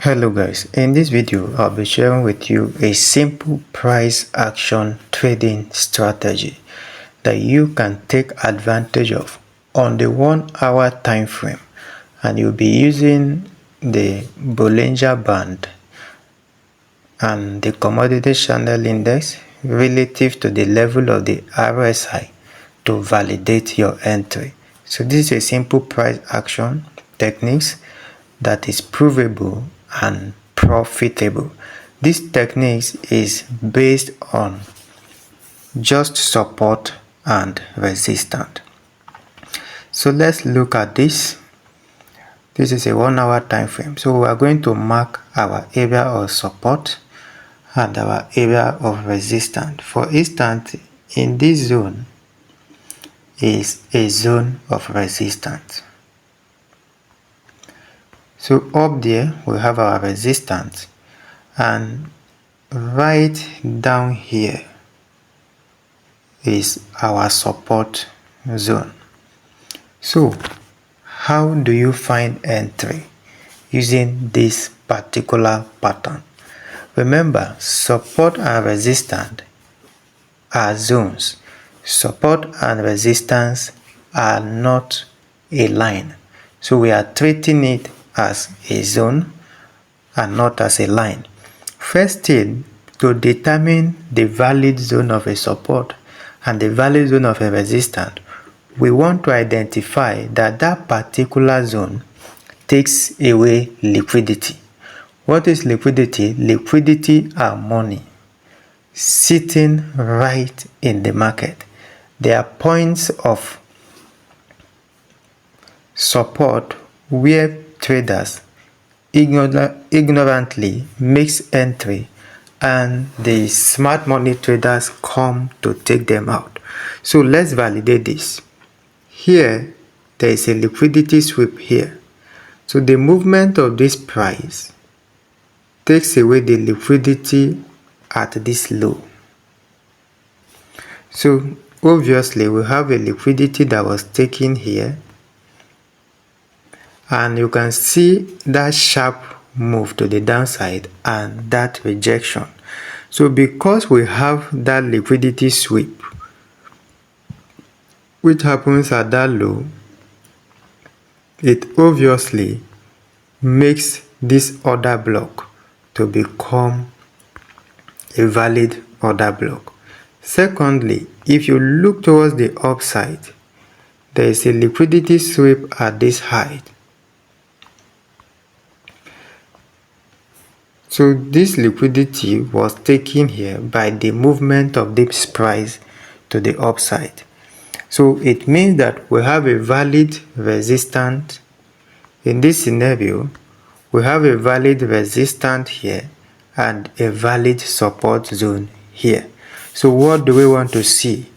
Hello guys, in this video I'll be sharing with you a simple price action trading strategy that you can take advantage of on the 1 hour time frame, and you'll be using the Bollinger band and the commodity channel index relative to the level of the RSI to validate your entry. So this is a simple price action techniques that is provable and profitable. This technique is based on just support and resistance. So let's look at this. This is a 1 hour time frame. So we are going to mark our area of support and our area of resistance. For instance, in this zone is a zone of resistance. So up there we have our resistance, and right down here is our support zone. So how do you find entry using this particular pattern? Remember, support and resistance are zones. Support and resistance are not a line. So we are treating it as a zone and not as a line. First thing, to determine the valid zone of a support and the valid zone of a resistance, we want to identify that that particular zone takes away liquidity. What is liquidity? Liquidity are money sitting right in the market. There are points of support where traders ignorantly makes entry, and the smart money traders come to take them out. So let's validate this. Here there is a liquidity sweep here. So the movement of this price takes away the liquidity at this low. So obviously we have a liquidity that was taken here, and you can see that sharp move to the downside and that rejection. So because we have that liquidity sweep which happens at that low, it obviously makes this order block to become a valid order block. Secondly, if you look towards the upside, there is a liquidity sweep at this height. So this liquidity was taken here by the movement of this price to the upside. So it means that we have a valid resistance. In this scenario, we have a valid resistance here and a valid support zone here. So what do we want to see?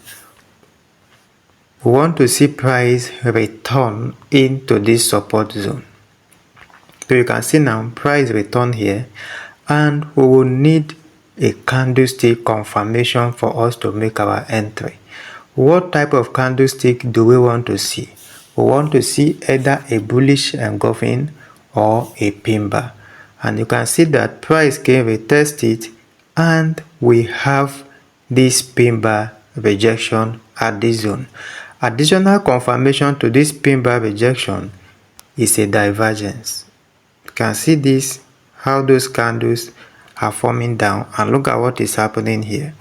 We want to see price return into this support zone. So you can see now price return here, and we will need a candlestick confirmation for us to make our entry. What type of candlestick do we want to see? We want to see either a bullish engulfing or a pin bar. And you can see that price can retest it, and we have this pin bar rejection at this zone. Additional confirmation to this pin bar rejection is a divergence. You can see this, how those candles are forming down, and look at what is happening here.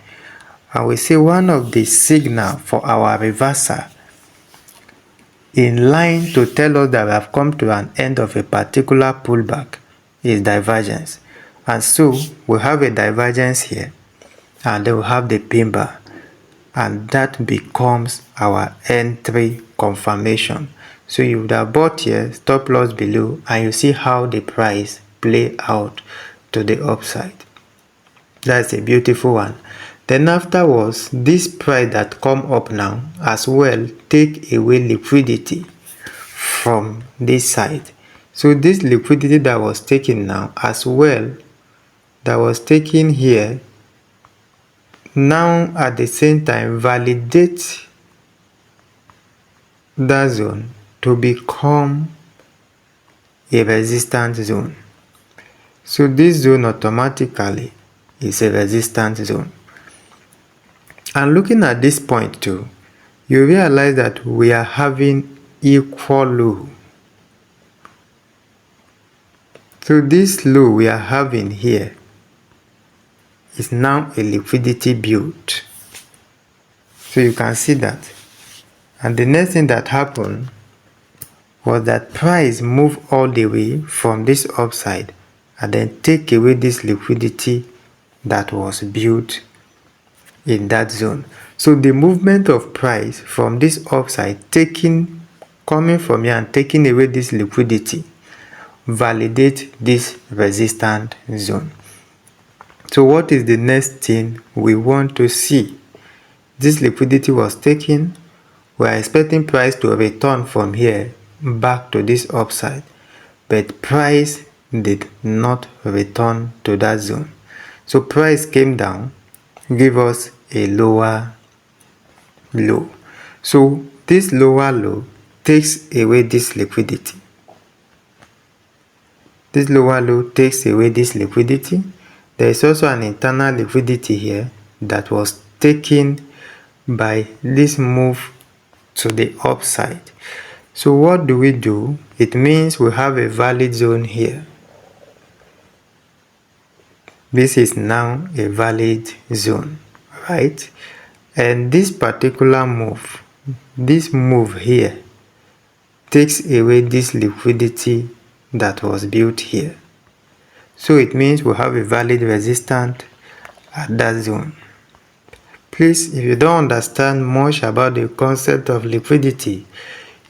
And we see one of the signals for our reversal in line to tell us that we have come to an end of a particular pullback is divergence. And so we have a divergence here, and then we have the pin bar, and that becomes our entry confirmation. So you would have bought here, stop loss below, and you see how the price play out to the upside. That's a beautiful one. Then afterwards, this price that come up now as well take away liquidity from this side. So this liquidity that was taken now as well, that was taken here, now at the same time validate that zone to become a resistance zone. So this zone automatically is a resistance zone. And looking at this point too, you realize that we are having equal low. So this low we are having here is now a liquidity build. So you can see that. And the next thing that happened was that price moved all the way from this upside and then take away this liquidity that was built in that zone. So the movement of price from this upside coming from here and taking away this liquidity validate this resistance zone. So what is the next thing we want to see? This liquidity was taken. We are expecting price to return from here back to this upside, but price did not return to that zone. So price came down, give us a lower low. So this lower low takes away this liquidity. This lower low takes away this liquidity. There is also an internal liquidity here that was taken by this move to the upside. So what do? It means we have a valid zone here. This is now a valid zone, right? And this particular move, this move here, takes away this liquidity that was built here. So it means we have a valid resistance at that zone. Please, if you don't understand much about the concept of liquidity,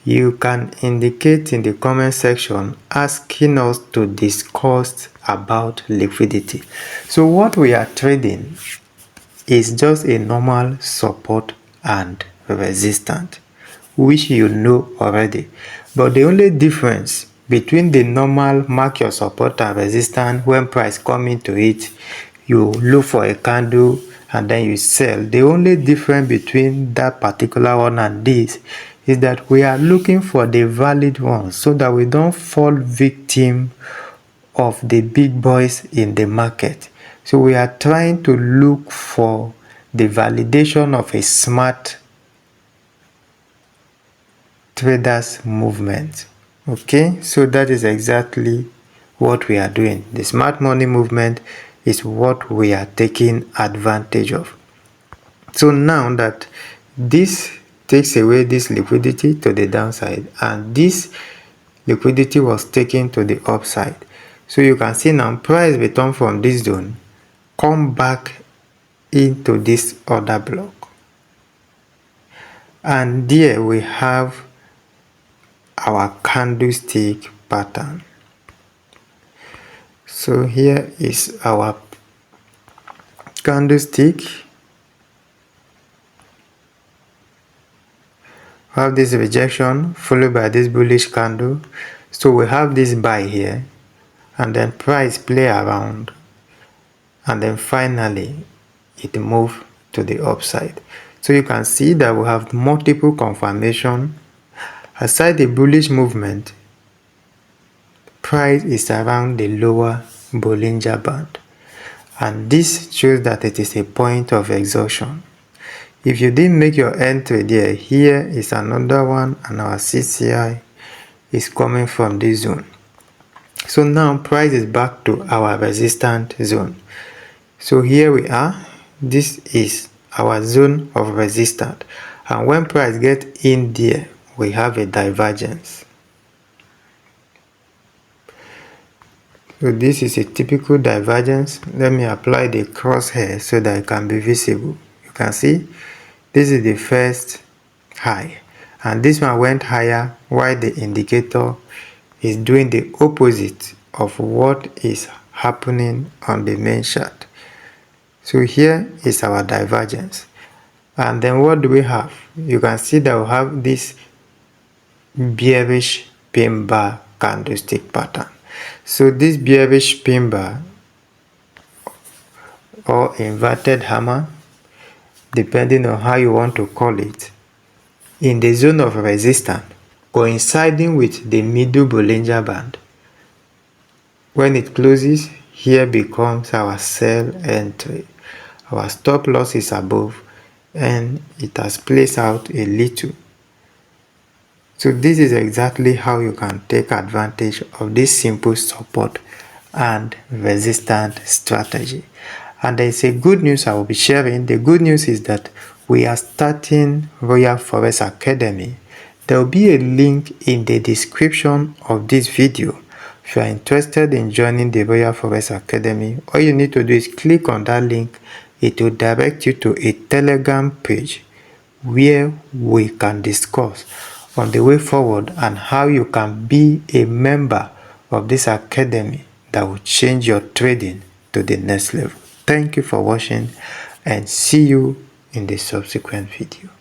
you can indicate in the comment section asking us to discuss about liquidity. So what we are trading is just a normal support and resistance, which you know already. But the only difference between the normal mark your support and resistance, when price come into it, you look for a candle and then you sell. The only difference between that particular one and this is that we are looking for the valid one so that we don't fall victim of the big boys in the market. So we are trying to look for the validation of a smart traders movement. Okay, so that is exactly what we are doing. The smart money movement is what we are taking advantage of. So now that this takes away this liquidity to the downside and this liquidity was taken to the upside, so you can see now price return from this zone, come back into this other block, and there we have our candlestick pattern. So here is our candlestick. We have this rejection followed by this bullish candle. So we have this buy here and then price play around and then finally it moved to the upside. So you can see that we have multiple confirmation. Aside the bullish movement, price is around the lower Bollinger band, and this shows that it is a point of exhaustion. If you didn't make your entry there, here is another one, and our CCI is coming from this zone. So now price is back to our resistance zone. So here we are. This is our zone of resistance, and when price gets in there, we have a divergence. So this is a typical divergence. Let me apply the crosshair so that it can be visible. You can see this is the first high, and this one went higher while the indicator is doing the opposite of what is happening on the main chart. So here is our divergence, and then what do we have? You can see that we have this bearish pin bar candlestick pattern. So this bearish pin bar or inverted hammer, depending on how you want to call it, in the zone of resistance coinciding with the middle Bollinger band. When it closes here becomes our sell entry. Our stop loss is above and it has placed out a little. So this is exactly how you can take advantage of this simple support and resistance strategy. And there is a good news I will be sharing. The good news is that we are starting Royal Forex Academy. There will be a link in the description of this video. If you are interested in joining the Royal Forex Academy, all you need to do is click on that link. It will direct you to a Telegram page where we can discuss on the way forward and how you can be a member of this academy that will change your trading to the next level. Thank you for watching and see you in the subsequent video.